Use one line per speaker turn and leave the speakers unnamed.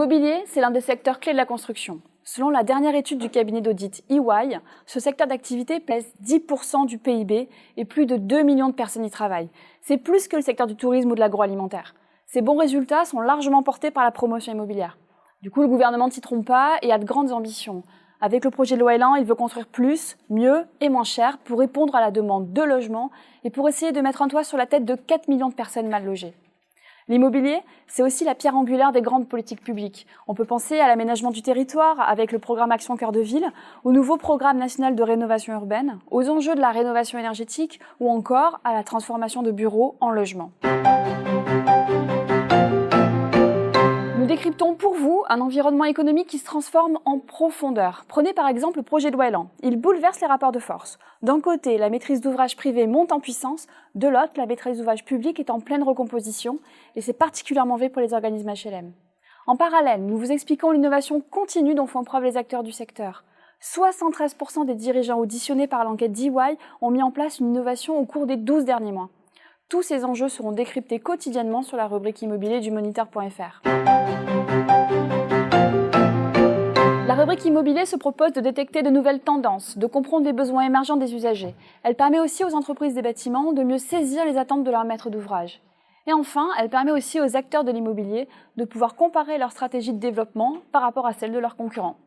L'immobilier, c'est l'un des secteurs clés de la construction. Selon la dernière étude du cabinet d'audit EY, ce secteur d'activité pèse 10% du PIB et plus de 2 millions de personnes y travaillent. C'est plus que le secteur du tourisme ou de l'agroalimentaire. Ces bons résultats sont largement portés par la promotion immobilière. Du coup, le gouvernement ne s'y trompe pas et a de grandes ambitions. Avec le projet de loi Elan, il veut construire plus, mieux et moins cher pour répondre à la demande de logement et pour essayer de mettre un toit sur la tête de 4 millions de personnes mal logées. L'immobilier, c'est aussi la pierre angulaire des grandes politiques publiques. On peut penser à l'aménagement du territoire avec le programme Action Cœur de Ville, au nouveau programme national de rénovation urbaine, aux enjeux de la rénovation énergétique ou encore à la transformation de bureaux en logements. Nous décryptons pour vous un environnement économique qui se transforme en profondeur. Prenez par exemple le projet de loi Elan. Il bouleverse les rapports de force. D'un côté, la maîtrise d'ouvrage privée monte en puissance, de l'autre, la maîtrise d'ouvrage publique est en pleine recomposition, et c'est particulièrement vrai pour les organismes HLM. En parallèle, nous vous expliquons l'innovation continue dont font preuve les acteurs du secteur. 73% des dirigeants auditionnés par l'enquête d'EY ont mis en place une innovation au cours des 12 derniers mois. Tous ces enjeux seront décryptés quotidiennement sur la rubrique immobilier du Moniteur.fr. La rubrique immobilier se propose de détecter de nouvelles tendances, de comprendre les besoins émergents des usagers. Elle permet aussi aux entreprises des bâtiments de mieux saisir les attentes de leurs maîtres d'ouvrage. Et enfin, elle permet aussi aux acteurs de l'immobilier de pouvoir comparer leur stratégie de développement par rapport à celle de leurs concurrents.